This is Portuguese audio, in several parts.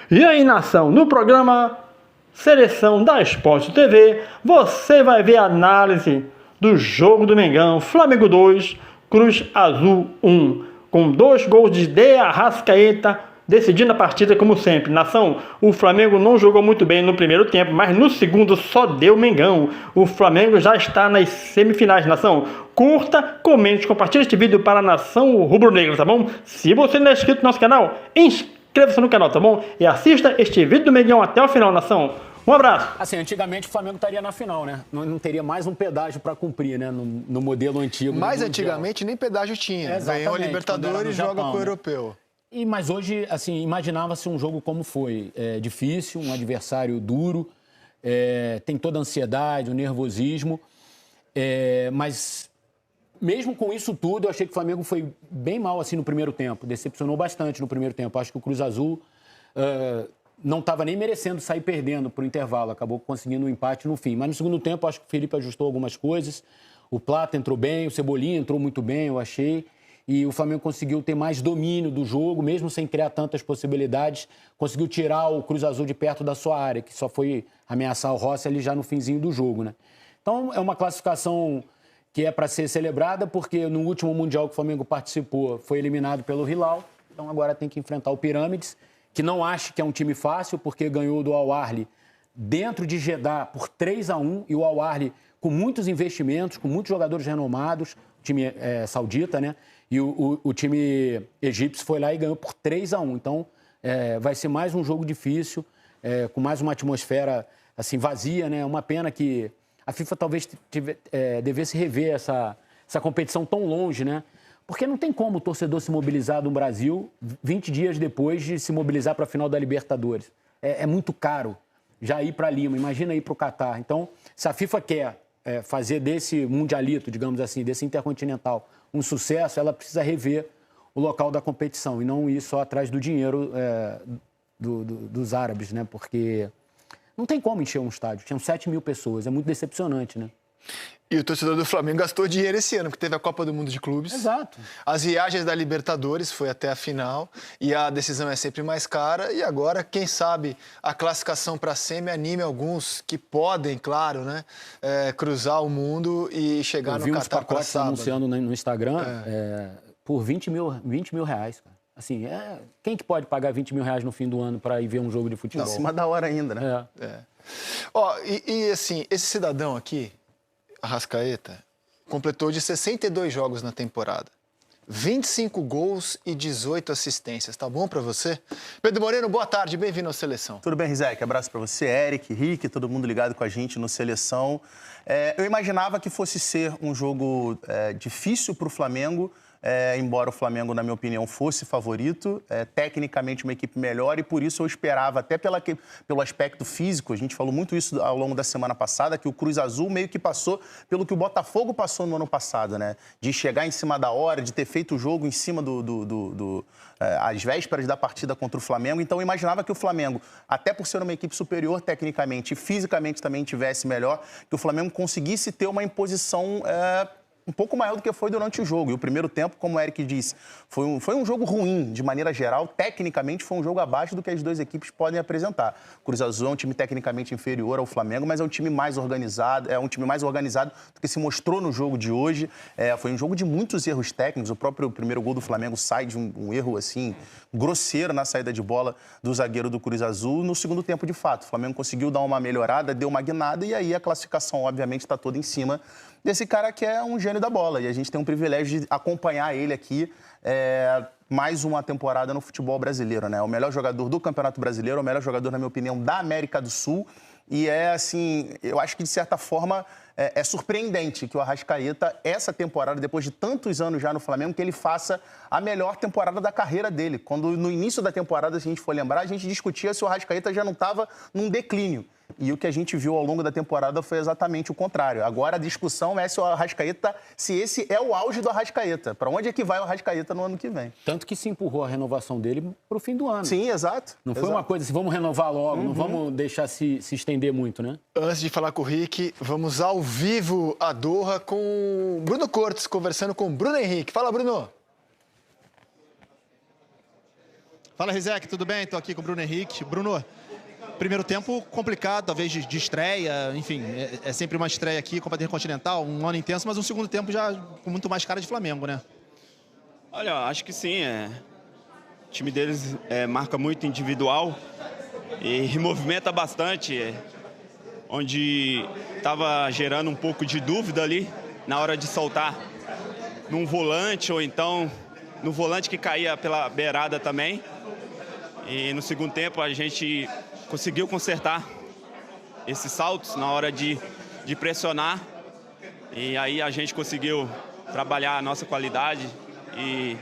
E aí, nação, no programa Seleção da Esporte TV, você vai ver a análise do jogo do Mengão, Flamengo 2, Cruz Azul 1, com 2 gols de Arrascaeta, decidindo a partida como sempre. Nação, o Flamengo não jogou muito bem no primeiro tempo, mas no segundo só deu Mengão. O Flamengo já está nas semifinais. Nação, curta, comente, compartilhe este vídeo para a nação rubro-negra, tá bom? Se você não é inscrito no nosso canal, inscreva-se no canal, tá bom? E assista este vídeo do Mengão até o final, nação. Um abraço. Assim, antigamente o Flamengo estaria na final, né? Não teria mais um pedágio para cumprir, né? No modelo antigo. Mas antigamente nem pedágio tinha. Ganhou a Libertadores e joga com o Europeu. Mas hoje, assim, imaginava-se um jogo como foi. Difícil, um adversário duro, tem toda a ansiedade, o nervosismo. Mas mesmo com isso tudo, eu achei que o Flamengo foi bem mal assim no primeiro tempo. Decepcionou bastante no primeiro tempo. Acho que o Cruz Azul não estava nem merecendo sair perdendo para o intervalo. Acabou conseguindo um empate no fim. Mas no segundo tempo, acho que o Felipe ajustou algumas coisas. O Plata entrou bem, o Cebolinha entrou muito bem, eu achei. E o Flamengo conseguiu ter mais domínio do jogo, mesmo sem criar tantas possibilidades. Conseguiu tirar o Cruz Azul de perto da sua área, que só foi ameaçar o Rossi ali já no finzinho do jogo, né? Então, é uma classificação que é para ser celebrada, porque no último Mundial que o Flamengo participou, foi eliminado pelo Hilal. Então, agora tem que enfrentar o Pirâmides, que não acho que é um time fácil, porque ganhou do Al Ahly dentro de Jeddah por 3-1, e o Al Ahly com muitos investimentos, com muitos jogadores renomados, time saudita, né? E o time egípcio foi lá e ganhou por 3-1. Então, vai ser mais um jogo difícil, com mais uma atmosfera assim, vazia, né? Uma pena que a FIFA talvez devesse rever essa competição tão longe, né? Porque não tem como o torcedor se mobilizar no Brasil 20 dias depois de se mobilizar para a final da Libertadores. É muito caro já ir para Lima, imagina ir para o Catar. Então, se a FIFA quer fazer desse mundialito, digamos assim, desse intercontinental, um sucesso, ela precisa rever o local da competição e não ir só atrás do dinheiro dos árabes, né? Porque não tem como encher um estádio. Tinham 7 mil pessoas, é muito decepcionante, né? E o torcedor do Flamengo gastou dinheiro esse ano, porque teve a Copa do Mundo de Clubes. Exato. As viagens da Libertadores foi até a final e a decisão é sempre mais cara. E agora, quem sabe, a classificação para a semi anime alguns que podem, claro, né, cruzar o mundo e chegar no Catar para sábado. Anunciando no Instagram por 20 mil reais, cara. Assim, quem que pode pagar 20 mil reais no fim do ano para ir ver um jogo de futebol? Em cima da hora ainda, né? Ó, e assim, esse cidadão aqui, Arrascaeta, completou de 62 jogos na temporada. 25 gols e 18 assistências. Tá bom pra você? Pedro Moreno, boa tarde, bem-vindo ao Seleção. Tudo bem, Rizek? Abraço pra você, Eric, Rick, todo mundo ligado com a gente no Seleção. Eu imaginava que fosse ser um jogo difícil pro Flamengo, embora o Flamengo, na minha opinião, fosse favorito, tecnicamente uma equipe melhor, e por isso eu esperava, até pelo aspecto físico, a gente falou muito isso ao longo da semana passada, que o Cruz Azul meio que passou pelo que o Botafogo passou no ano passado, né? De chegar em cima da hora, de ter feito o jogo em cima às vésperas da partida contra o Flamengo. Então eu imaginava que o Flamengo, até por ser uma equipe superior tecnicamente e fisicamente também tivesse melhor, que o Flamengo conseguisse ter uma imposição um pouco maior do que foi durante o jogo. E o primeiro tempo, como o Eric disse, foi um jogo ruim, de maneira geral. Tecnicamente, foi um jogo abaixo do que as duas equipes podem apresentar. O Cruz Azul é um time tecnicamente inferior ao Flamengo, mas é um time mais organizado, do que se mostrou no jogo de hoje. Foi um jogo de muitos erros técnicos. O próprio primeiro gol do Flamengo sai de um erro, assim, grosseiro na saída de bola do zagueiro do Cruz Azul. No segundo tempo, de fato, o Flamengo conseguiu dar uma melhorada, deu uma guinada, e aí a classificação, obviamente, está toda em cima desse cara que é um gênio da bola. E a gente tem um privilégio de acompanhar ele aqui mais uma temporada no futebol brasileiro, né? O melhor jogador do Campeonato Brasileiro, o melhor jogador, na minha opinião, da América do Sul. E assim, eu acho que, de certa forma, é surpreendente que o Arrascaeta, essa temporada, depois de tantos anos já no Flamengo, que ele faça a melhor temporada da carreira dele. Quando, no início da temporada, se a gente for lembrar, a gente discutia se o Arrascaeta já não estava num declínio. E o que a gente viu ao longo da temporada foi exatamente o contrário. Agora a discussão é se o Arrascaeta, se esse é o auge do Arrascaeta. Para onde é que vai o Arrascaeta no ano que vem? Tanto que se empurrou a renovação dele para o fim do ano. Sim, exato. Não foi uma coisa assim, vamos renovar logo, não vamos deixar se estender muito, né? Antes de falar com o Rick, vamos ao vivo a Doha com Bruno Cortes, conversando com Bruno Henrique. Fala, Bruno. Fala, Rizek, tudo bem? Estou aqui com o Bruno Henrique. Bruno, primeiro tempo complicado, talvez de estreia, enfim, é sempre uma estreia aqui, Copa Intercontinental, um ano intenso, mas um segundo tempo já com muito mais cara de Flamengo, né? Olha, acho que sim. O time deles marca muito individual e movimenta bastante, onde estava gerando um pouco de dúvida ali na hora de soltar num volante ou então no volante que caía pela beirada também. E no segundo tempo a gente conseguiu consertar esses saltos na hora de pressionar. E aí a gente conseguiu trabalhar a nossa qualidade e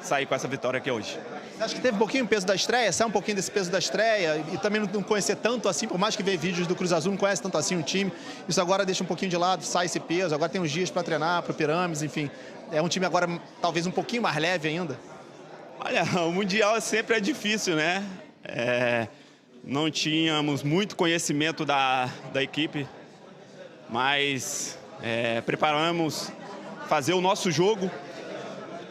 sair com essa vitória aqui hoje. Acho que teve um pouquinho o peso da estreia, sai um pouquinho desse peso da estreia e também não conhecer tanto assim, por mais que vê vídeos do Cruz Azul, não conhece tanto assim o time. Isso agora deixa um pouquinho de lado, sai esse peso, agora tem uns dias para treinar, para o Pirâmides, enfim. É um time agora talvez um pouquinho mais leve ainda. Olha, o Mundial sempre é difícil, né? Não tínhamos muito conhecimento da equipe, mas preparamos fazer o nosso jogo,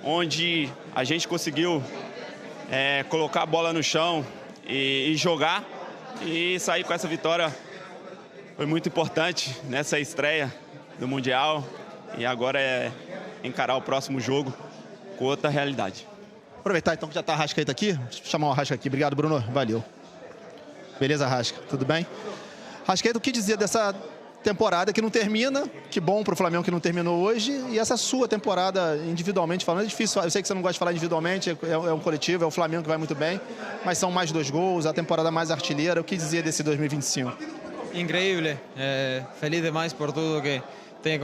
onde a gente conseguiu colocar a bola no chão e jogar e sair com essa vitória. Foi muito importante nessa estreia do Mundial e agora é encarar o próximo jogo com outra realidade. Aproveitar então que já está a Arrascaeta aqui, deixa eu chamar o Arrasca aqui. Obrigado, Bruno. Valeu. Beleza, Arrasca? Tudo bem? Arrascaeta, o que dizer dessa temporada que não termina? Que bom para o Flamengo que não terminou hoje. E essa sua temporada, individualmente falando, é difícil. Eu sei que você não gosta de falar individualmente, é um coletivo, é o Flamengo que vai muito bem. Mas são mais 2 gols, a temporada mais artilheira. O que dizer desse 2025? Increíble. Feliz demais por tudo que tem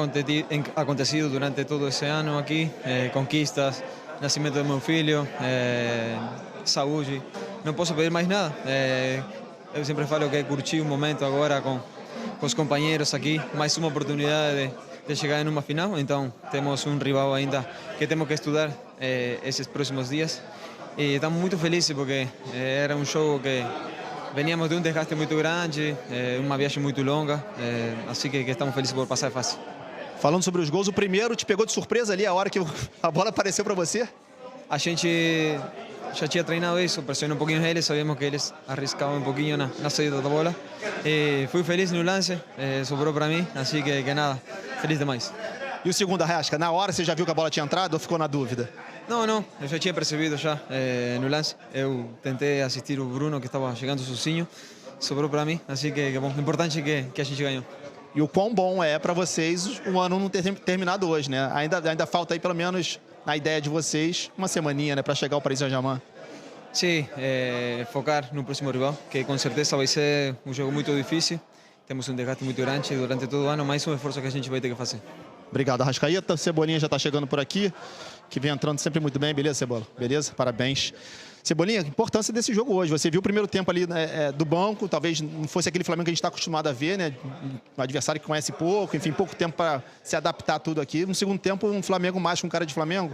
acontecido durante todo esse ano aqui. Conquistas, nascimento do meu filho, saúde. Não posso pedir mais nada. Eu sempre falo que curti um momento agora com os companheiros aqui, mais uma oportunidade de chegar em uma final. Então temos um rival ainda que temos que estudar esses próximos dias. E estamos muito felizes porque era um jogo que veníamos de um desgaste muito grande, uma viagem muito longa, assim que estamos felizes por passar a fase. Falando sobre os gols, o primeiro te pegou de surpresa ali, a hora que a bola apareceu para você? A gente já tinha treinado isso, pressionou um pouquinho eles, sabíamos que eles arriscavam um pouquinho na saída da bola. E fui feliz no lance, sobrou para mim, assim que nada, feliz demais. E o segundo, Arrasca, na hora você já viu que a bola tinha entrado ou ficou na dúvida? Não, eu já tinha percebido já no lance. Eu tentei assistir o Bruno que estava chegando sozinho, sobrou para mim, assim que bom, importante que a gente ganhou. E o quão bom é para vocês o ano não ter terminado hoje, né? Ainda falta aí, pelo menos, na ideia de vocês, uma semaninha, né, para chegar ao Paris Saint-Germain. Sim, focar no próximo rival, que com certeza vai ser um jogo muito difícil. Temos um desgaste muito grande durante todo o ano, mais um esforço que a gente vai ter que fazer. Obrigado, Arrascaeta. Cebolinha já está chegando por aqui, que vem entrando sempre muito bem. Beleza, Cebola? Beleza? Parabéns. Cebolinha, a importância desse jogo hoje. Você viu o primeiro tempo ali do banco, talvez não fosse aquele Flamengo que a gente está acostumado a ver, né? Um adversário que conhece pouco, enfim, pouco tempo para se adaptar a tudo aqui. No segundo tempo, um Flamengo mais com cara de Flamengo?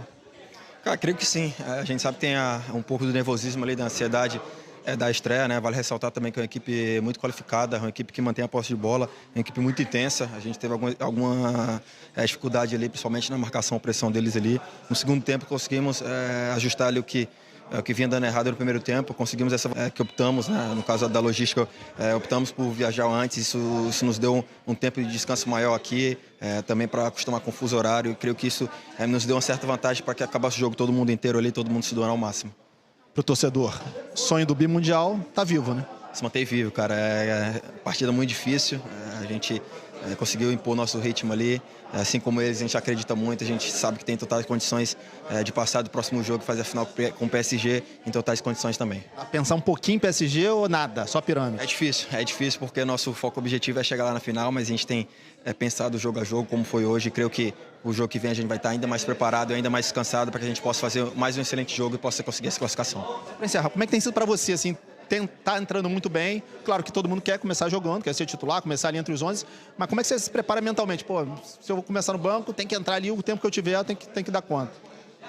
Cara, creio que sim. A gente sabe que tem um pouco do nervosismo ali, da ansiedade da estreia, né? Vale ressaltar também que é uma equipe muito qualificada, uma equipe que mantém a posse de bola, uma equipe muito intensa. A gente teve alguma dificuldade ali, principalmente na marcação, a pressão deles ali. No segundo tempo conseguimos ajustar ali o que vinha dando errado no primeiro tempo, conseguimos que optamos, né, no caso da logística, optamos por viajar antes, isso nos deu um tempo de descanso maior aqui, também para acostumar com o fuso horário, e creio que isso nos deu uma certa vantagem para que acabasse o jogo todo mundo inteiro ali, todo mundo se doando ao máximo. Pro torcedor, sonho do bimundial tá vivo, né? Se mantém vivo, cara, partida muito difícil, a gente conseguiu impor nosso ritmo ali, assim como eles, a gente acredita muito, a gente sabe que tem totais condições de passar do próximo jogo e fazer a final com o PSG em totais condições também. A pensar um pouquinho em PSG ou nada, só Pirâmide? É difícil porque nosso foco objetivo é chegar lá na final, mas a gente tem pensado jogo a jogo como foi hoje, e creio que o jogo que vem a gente vai estar ainda mais preparado, ainda mais descansado para que a gente possa fazer mais um excelente jogo e possa conseguir essa classificação. Para encerrar, como é que tem sido para você, assim, tá entrando muito bem? Claro que todo mundo quer começar jogando, quer ser titular, começar ali entre os 11, mas como é que você se prepara mentalmente? Pô, se eu vou começar no banco, tem que entrar ali, o tempo que eu tiver, tem que dar conta.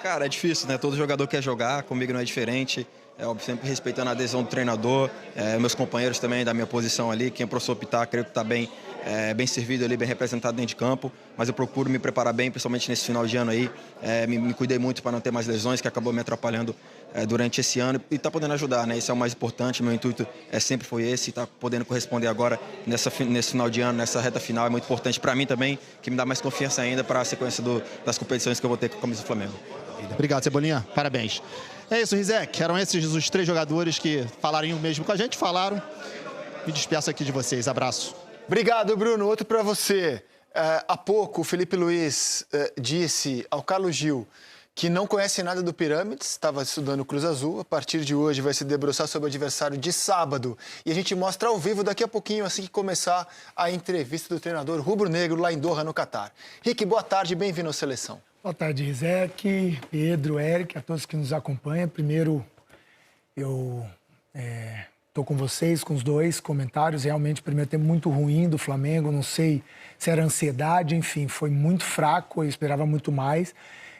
Cara, é difícil, né? Todo jogador quer jogar, comigo não é diferente. Óbvio, sempre respeitando a adesão do treinador, meus companheiros também da minha posição ali, quem é o professor Pittar, creio que está bem servido ali, bem representado dentro de campo, mas eu procuro me preparar bem, principalmente nesse final de ano aí. Me cuidei muito para não ter mais lesões, que acabou me atrapalhando durante esse ano e está podendo ajudar, né? Esse é o mais importante. Meu intuito sempre foi esse, está podendo corresponder agora nesse final de ano, nessa reta final. É muito importante para mim também, que me dá mais confiança ainda para a sequência das competições que eu vou ter com a camisa do Flamengo. Obrigado, Cebolinha. Parabéns. É isso, Rizek. Eram esses os 3 jogadores que falaram mesmo com a gente. Falaram. Me despeço aqui de vocês. Abraço. Obrigado, Bruno. Outro para você. Há pouco, o Felipe Luiz disse ao Carlos Gil que não conhece nada do Pirâmides, estava estudando o Cruz Azul. A partir de hoje vai se debruçar sobre o adversário de sábado. E a gente mostra ao vivo daqui a pouquinho, assim que começar a entrevista do treinador rubro-negro lá em Doha, no Catar. Rick, boa tarde, bem-vindo à Seleção. Boa tarde, Rizek, Pedro, Eric, a todos que nos acompanham. Primeiro, eu estou com vocês, com os 2 comentários. Realmente, o primeiro tempo muito ruim do Flamengo. Não sei se era ansiedade, enfim, foi muito fraco. Eu esperava muito mais.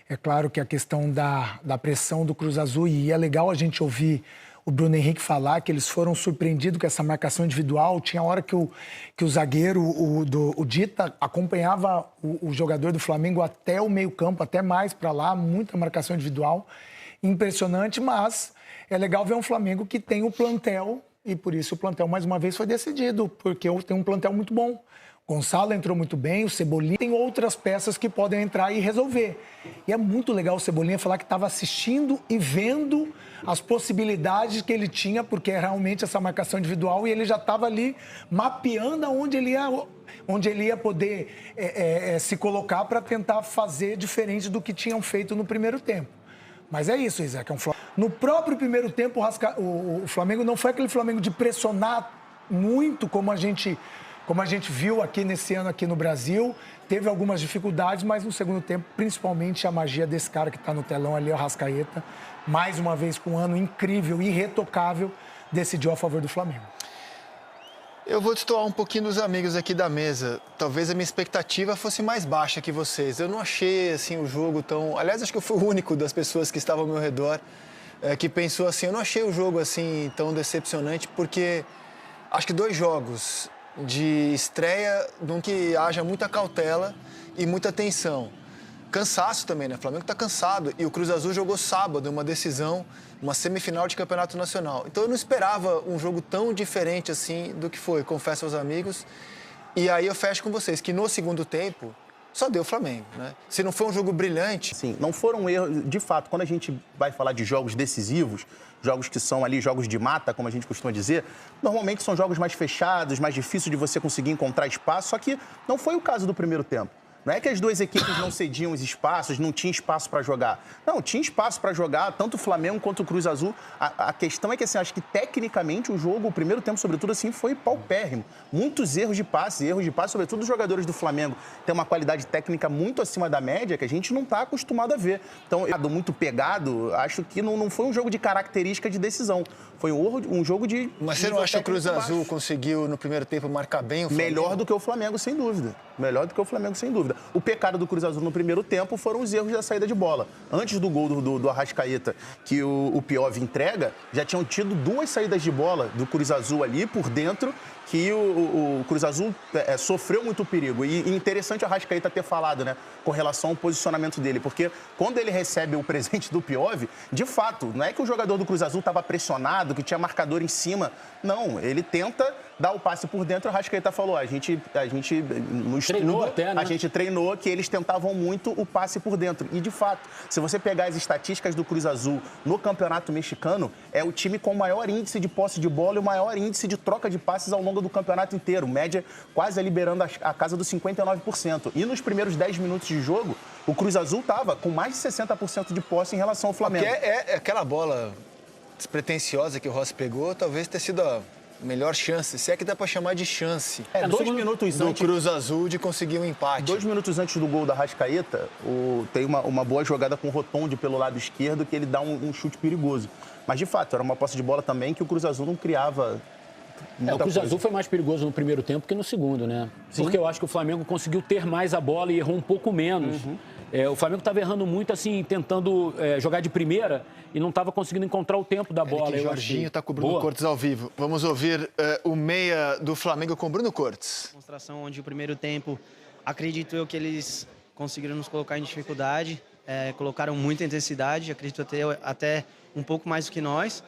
É claro que a questão da pressão do Cruz Azul, e é legal a gente ouvir o Bruno Henrique falar que eles foram surpreendidos com essa marcação individual. Tinha hora que o zagueiro, o Dita, acompanhava o jogador do Flamengo até o meio-campo, até mais para lá, muita marcação individual. Impressionante, mas é legal ver um Flamengo que tem o plantel, e por isso o plantel, mais uma vez, foi decidido, porque tem um plantel muito bom. Gonçalo entrou muito bem, o Cebolinha tem outras peças que podem entrar e resolver. E é muito legal o Cebolinha falar que estava assistindo e vendo as possibilidades que ele tinha, porque é realmente essa marcação individual, e ele já estava ali mapeando onde ele ia poder se colocar para tentar fazer diferente do que tinham feito no primeiro tempo. Mas é isso, Isaac. No próprio primeiro tempo, o Flamengo não foi aquele Flamengo de pressionar muito como a gente viu aqui nesse ano aqui no Brasil. Teve algumas dificuldades, mas no segundo tempo, principalmente a magia desse cara que está no telão ali, o Arrascaeta, mais uma vez com um ano incrível, irretocável, decidiu a favor do Flamengo. Eu vou destoar um pouquinho dos amigos aqui da mesa. Talvez a minha expectativa fosse mais baixa que vocês. Eu não achei assim o jogo tão... Aliás, acho que eu fui o único das pessoas que estavam ao meu redor que pensou assim. Eu não achei o jogo assim tão decepcionante, porque acho que 2 jogos de estreia, num que haja muita cautela e muita tensão. Cansaço também, né? O Flamengo está cansado. E o Cruz Azul jogou sábado, uma decisão, uma semifinal de campeonato nacional. Então eu não esperava um jogo tão diferente assim do que foi, confesso aos amigos. E aí eu fecho com vocês, que no segundo tempo só deu o Flamengo, né? Se não foi um jogo brilhante... Sim, não foram erros. De fato, quando a gente vai falar de jogos decisivos, jogos que são ali jogos de mata, como a gente costuma dizer, normalmente são jogos mais fechados, mais difíceis de você conseguir encontrar espaço, só que não foi o caso do primeiro tempo. Não é que as 2 equipes não cediam os espaços, não tinha espaço para jogar. Não, tinha espaço para jogar, tanto o Flamengo quanto o Cruz Azul. A questão é que, assim, acho que tecnicamente o jogo, o primeiro tempo, sobretudo, assim, foi paupérrimo. Muitos erros de passe, sobretudo dos jogadores do Flamengo. Tem uma qualidade técnica muito acima da média que a gente não está acostumado a ver. Então, muito pegado, acho que não foi um jogo de característica de decisão. Foi um jogo de... Mas você não acha que o Cruz Azul conseguiu, no primeiro tempo, marcar bem o Flamengo? Melhor do que o Flamengo, sem dúvida. Melhor do que o Flamengo, sem dúvida. O pecado do Cruz Azul no primeiro tempo foram os erros da saída de bola. Antes do gol do Arrascaeta, que o Piov entrega, já tinham tido 2 saídas de bola do Cruz Azul ali por dentro, que o Cruz Azul sofreu muito perigo. E interessante o Arrascaeta ter falado, né, com relação ao posicionamento dele, porque quando ele recebe o presente do Piov, de fato, não é que o jogador do Cruz Azul estava pressionado, que tinha marcador em cima. Não, ele tenta dar o passe por dentro. O Arrascaeta falou, a gente no estudo, até, né? A gente treinou que eles tentavam muito o passe por dentro. E, de fato, se você pegar as estatísticas do Cruz Azul no Campeonato Mexicano, é o time com o maior índice de posse de bola e o maior índice de troca de passes ao longo do campeonato inteiro. Média quase liberando a casa dos 59%. E nos primeiros 10 minutos de jogo, o Cruz Azul estava com mais de 60% de posse em relação ao Flamengo. Porque é aquela bola despretensiosa que o Rossi pegou, talvez tenha sido a melhor chance, se é que dá para chamar de chance. 2 minutos do antes... Cruz Azul de conseguir um empate. 2 minutos antes do gol da Arrascaeta, tem uma boa jogada com o Rotondi pelo lado esquerdo, que ele dá um chute perigoso. Mas, de fato, era uma posse de bola também que o Cruz Azul não criava... O Cruz Azul foi mais perigoso no primeiro tempo que no segundo, né? Sim. Porque eu acho que o Flamengo conseguiu ter mais a bola e errou um pouco menos. Uhum. O Flamengo estava errando muito, assim, tentando jogar de primeira e não estava conseguindo encontrar o tempo da bola. O Jorginho está com o Bruno Cortes ao vivo. Vamos ouvir o meia do Flamengo com o Bruno Cortes. Demonstração onde o primeiro tempo, acredito eu que eles conseguiram nos colocar em dificuldade, colocaram muita intensidade, acredito até um pouco mais do que nós.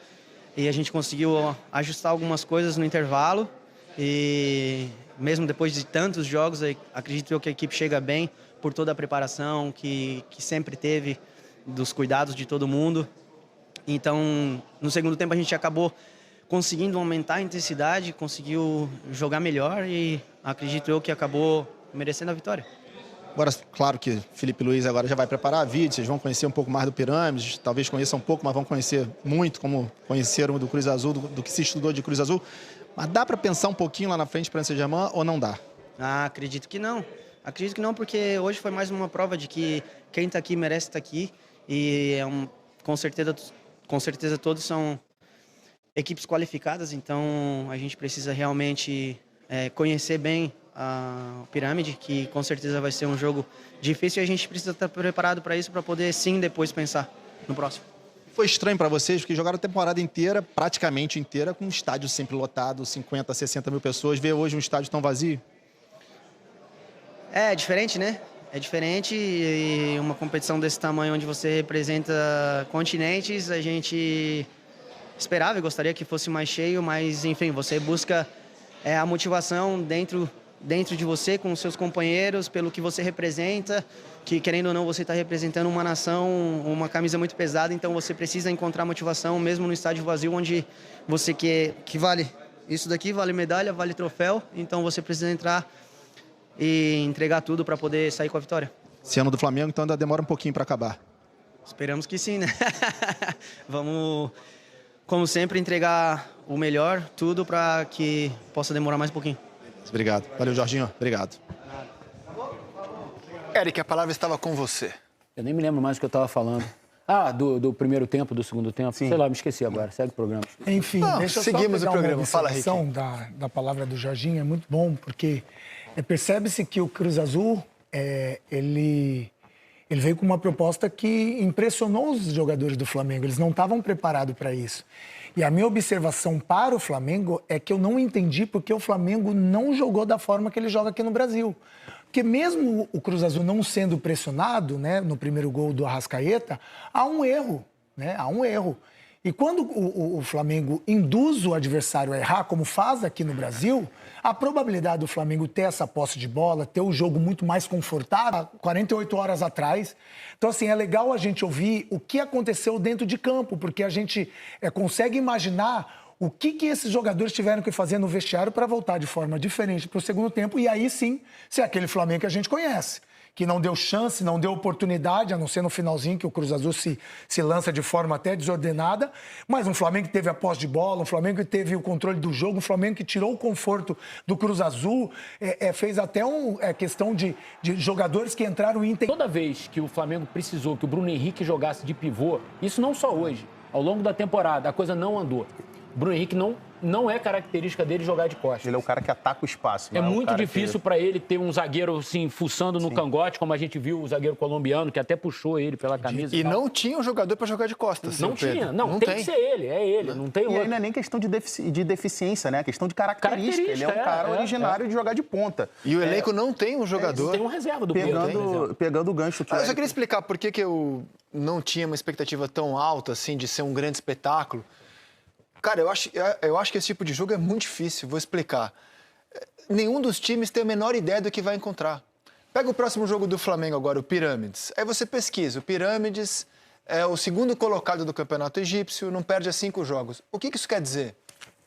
E a gente conseguiu ajustar algumas coisas no intervalo. E mesmo depois de tantos jogos, acredito eu que a equipe chega bem por toda a preparação que sempre teve, dos cuidados de todo mundo. Então, no segundo tempo, a gente acabou conseguindo aumentar a intensidade, conseguiu jogar melhor e acredito eu que acabou merecendo a vitória. Agora, claro que Felipe Luiz agora já vai preparar vídeo, vocês vão conhecer um pouco mais do Pirâmides, talvez conheçam um pouco, mas vão conhecer muito, como conheceram do Cruz Azul, do que se estudou de Cruz Azul. Mas dá para pensar um pouquinho lá na frente para o Saint-Germain ou não dá? Acredito que não. Acredito que não, porque hoje foi mais uma prova de que quem está aqui merece estar aqui. E com certeza todos são equipes qualificadas, então a gente precisa realmente conhecer bem a Pirâmide, que com certeza vai ser um jogo difícil e a gente precisa estar preparado para isso, para poder sim depois pensar no próximo. Foi estranho para vocês, porque jogaram a temporada inteira, praticamente inteira, com um estádio sempre lotado, 50, 60 mil pessoas. Ver hoje um estádio tão vazio? É diferente, né? É diferente e uma competição desse tamanho, onde você representa continentes, a gente esperava e gostaria que fosse mais cheio, mas enfim, você busca a motivação dentro de você, com os seus companheiros, pelo que você representa, que querendo ou não você está representando uma nação, uma camisa muito pesada, então você precisa encontrar motivação mesmo no estádio vazio, onde você quer que vale isso daqui, vale medalha, vale troféu, então você precisa entrar e entregar tudo para poder sair com a vitória. Esse ano do Flamengo, então ainda demora um pouquinho para acabar. Esperamos que sim, né? Vamos, como sempre, entregar o melhor, tudo para que possa demorar mais um pouquinho. Obrigado. Valeu, Jorginho. Obrigado. Eric, a palavra estava com você. Eu nem me lembro mais o que eu estava falando. Do primeiro tempo, do segundo tempo. Sim. Sei lá, me esqueci agora. Segue o programa. Enfim, deixa eu seguimos só o programa. Fala, Rick. Da palavra do Jorginho é muito bom, porque percebe-se que o Cruz Azul, ele veio com uma proposta que impressionou os jogadores do Flamengo. Eles não estavam preparados para isso. E a minha observação para o Flamengo é que eu não entendi porque o Flamengo não jogou da forma que ele joga aqui no Brasil. Porque mesmo o Cruz Azul não sendo pressionado, né, no primeiro gol do Arrascaeta, há um erro, né? Há um erro. E quando o Flamengo induz o adversário a errar, como faz aqui no Brasil, a probabilidade do Flamengo ter essa posse de bola, ter o jogo muito mais confortável, 48 horas atrás. Então, assim, é legal a gente ouvir o que aconteceu dentro de campo, porque a gente consegue imaginar o que esses jogadores tiveram que fazer no vestiário para voltar de forma diferente para o segundo tempo. E aí sim, ser aquele Flamengo que a gente conhece, que não deu chance, não deu oportunidade, a não ser no finalzinho, que o Cruz Azul se lança de forma até desordenada, mas um Flamengo que teve a posse de bola, um Flamengo que teve o controle do jogo, um Flamengo que tirou o conforto do Cruz Azul, fez até questão de jogadores que entraram Toda vez que o Flamengo precisou que o Bruno Henrique jogasse de pivô, isso não só hoje, ao longo da temporada, a coisa não andou. O Bruno Henrique não é característica dele jogar de costas. Ele é o cara que ataca o espaço. É muito difícil para ele ter um zagueiro assim, fuçando no cangote, como a gente viu o zagueiro colombiano, que até puxou ele pela camisa. E não tinha um jogador para jogar de costas. Não tinha. Não tem que ser ele. É ele. Não tem outro. E aí não é nem questão de deficiência, né? É questão de característica. Ele é um cara originário de jogar de ponta. E o elenco não tem um jogador. Tem um reserva do pegando o gancho. Eu só queria explicar por que eu não tinha uma expectativa tão alta assim de ser um grande espetáculo. Cara, eu acho que esse tipo de jogo é muito difícil, vou explicar. Nenhum dos times tem a menor ideia do que vai encontrar. Pega o próximo jogo do Flamengo agora, o Pirâmides. Aí você pesquisa, o Pirâmides é o segundo colocado do campeonato egípcio, não perde a 5 jogos. O que isso quer dizer?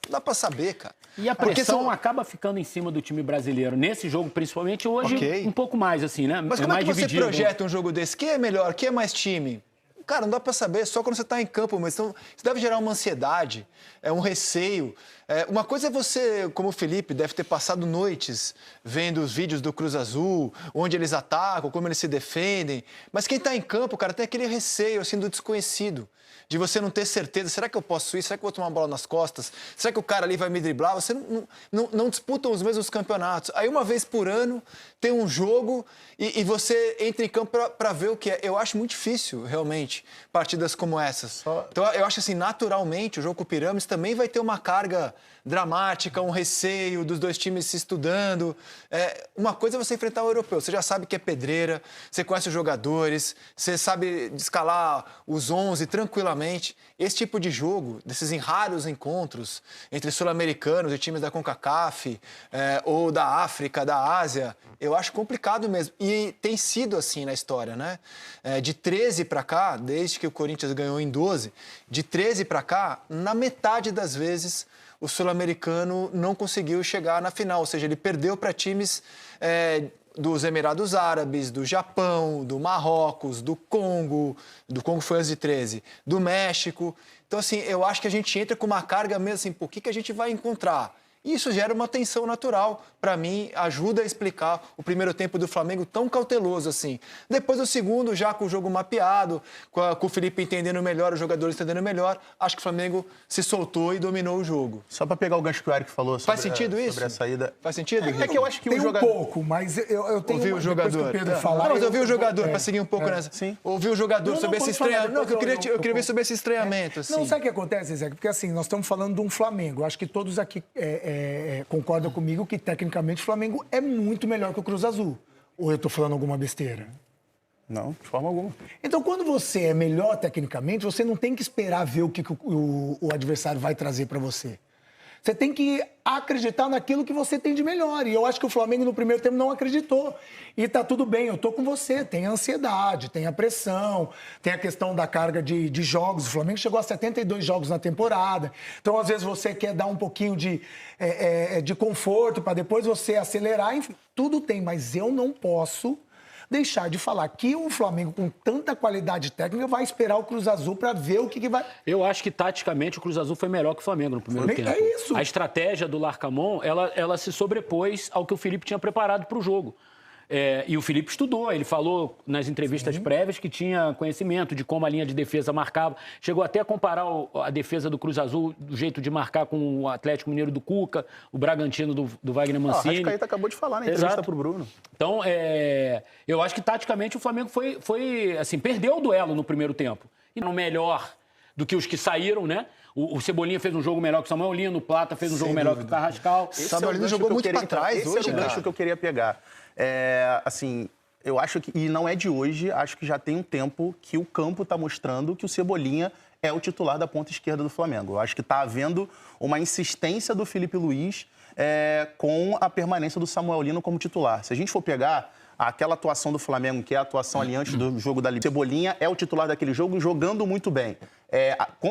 Não dá pra saber, cara. E a pressão acaba ficando em cima do time brasileiro. Nesse jogo, principalmente, hoje, um pouco mais, assim, né? Mas como é que você projeta um jogo desse? Quem é melhor? Quem é mais time? Cara, não dá pra saber, só quando você tá em campo, mas então, isso deve gerar uma ansiedade, um receio. Uma coisa é você, como o Felipe, deve ter passado noites vendo os vídeos do Cruz Azul, onde eles atacam, como eles se defendem. Mas quem tá em campo, cara, tem aquele receio, assim, do desconhecido. De você não ter certeza, será que eu posso ir? Será que eu vou tomar uma bola nas costas? Será que o cara ali vai me driblar? Você não disputam os mesmos campeonatos. Aí uma vez por ano tem um jogo e você entra em campo para ver o que é. Eu acho muito difícil, realmente. frente partidas como essas. Então, eu acho assim, naturalmente, o jogo com o Pirâmides também vai ter uma carga dramática, um receio dos dois times se estudando. Uma coisa é você enfrentar o europeu, você já sabe que é pedreira, você conhece os jogadores, você sabe escalar os 11 tranquilamente. Esse tipo de jogo, desses raros encontros entre sul-americanos e times da CONCACAF, ou da África, da Ásia, eu acho complicado mesmo. E tem sido assim na história, né? De 13 para cá, desde que o Corinthians ganhou em 12, de 13 para cá, na metade das vezes, o sul-americano não conseguiu chegar na final, ou seja, ele perdeu para times dos Emirados Árabes, do Japão, do Marrocos, do Congo foi antes de 13, do México. Então, assim, eu acho que a gente entra com uma carga mesmo assim, o que a gente vai encontrar? E isso gera uma tensão natural. Para mim, ajuda a explicar o primeiro tempo do Flamengo tão cauteloso assim. Depois do segundo, já com o jogo mapeado, com o Felipe entendendo melhor, os jogadores entendendo melhor, acho que o Flamengo se soltou e dominou o jogo. Só para pegar o gancho que o Eric falou sobre, Faz sentido isso? sobre a saída. Faz sentido? É que eu acho que Tem o jogador... um pouco, mas eu tenho... Ouvi o jogador. Que o Pedro falar, não, mas eu ouvi o jogador, para seguir um pouco nessa. Sim. Ouvi o jogador Não, sobre pode esse falar, estranhamento. Não, depois eu queria ver sobre esse estranhamento. Assim. Não, sabe o que acontece, Zé? Porque assim, nós estamos falando de um Flamengo. Eu acho que todos aqui concordam comigo que, tecnicamente, o Flamengo é muito melhor que o Cruz Azul. Ou eu estou falando alguma besteira? Não, de forma alguma. Então, quando você é melhor tecnicamente, você não tem que esperar ver o que o adversário vai trazer para você. Você tem que acreditar naquilo que você tem de melhor. E eu acho que o Flamengo, no primeiro tempo, não acreditou. E tá tudo bem, eu tô com você. Tem a ansiedade, tem a pressão, tem a questão da carga de jogos. O Flamengo chegou a 72 jogos na temporada. Então, às vezes, você quer dar um pouquinho de conforto para depois você acelerar. Enfim, tudo tem, mas eu não posso deixar de falar que o Flamengo, com tanta qualidade técnica, vai esperar o Cruz Azul para ver o que vai... Eu acho que, taticamente, o Cruz Azul foi melhor que o Flamengo no primeiro tempo. É isso. A estratégia do Larcamon, ela se sobrepôs ao que o Felipe tinha preparado para o jogo. E o Felipe estudou, ele falou nas entrevistas prévias que tinha conhecimento de como a linha de defesa marcava. Chegou até a comparar a defesa do Cruz Azul, do jeito de marcar com o Atlético Mineiro do Cuca, o Bragantino do Wagner Mancini. A Arrascaeta acabou de falar na entrevista para o Bruno. Então, eu acho que taticamente o Flamengo foi assim, perdeu o duelo no primeiro tempo. E não melhor do que os que saíram, né? O Cebolinha fez um jogo melhor que o Samuel Lino, o Plata fez um jogo melhor que o Carrascal. O Samuel Lino jogou muito para trás hoje, Esse é o gancho que eu queria pegar. Assim, eu acho que, e não é de hoje, acho que já tem um tempo que o campo está mostrando que o Cebolinha é o titular da ponta esquerda do Flamengo. Eu acho que está havendo uma insistência do Felipe Luiz com a permanência do Samuel Lino como titular. Se a gente for pegar aquela atuação do Flamengo, que é a atuação ali antes do jogo da Libertadores, Cebolinha é o titular daquele jogo, jogando muito bem.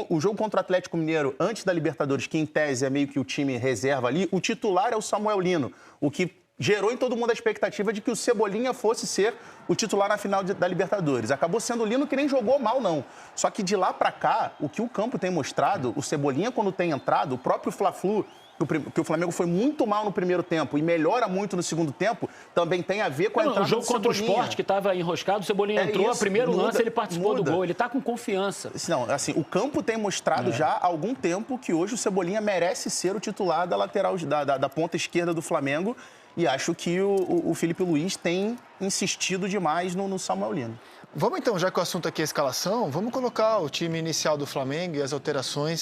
O jogo contra o Atlético Mineiro, antes da Libertadores, que em tese é meio que o time reserva ali, o titular é o Samuel Lino, o que gerou em todo mundo a expectativa de que o Cebolinha fosse ser o titular na final da Libertadores. Acabou sendo o Lino, que nem jogou mal, não. Só que de lá pra cá, o que o campo tem mostrado, o Cebolinha, quando tem entrado, o próprio Fla-Flu, que o Flamengo foi muito mal no primeiro tempo e melhora muito no segundo tempo, também tem a ver com a entrada do Cebolinha. O jogo contra o Sport, que estava enroscado, o Cebolinha entrou, isso, a primeiro lance ele participou muda. do gol, ele está com confiança. Não, assim, o campo tem mostrado já há algum tempo que hoje o Cebolinha merece ser o titular da lateral, da ponta esquerda do Flamengo, e acho que o Felipe Luiz tem insistido demais no Samuel Lino. Vamos então, já que o assunto aqui é escalação, vamos colocar o time inicial do Flamengo e as alterações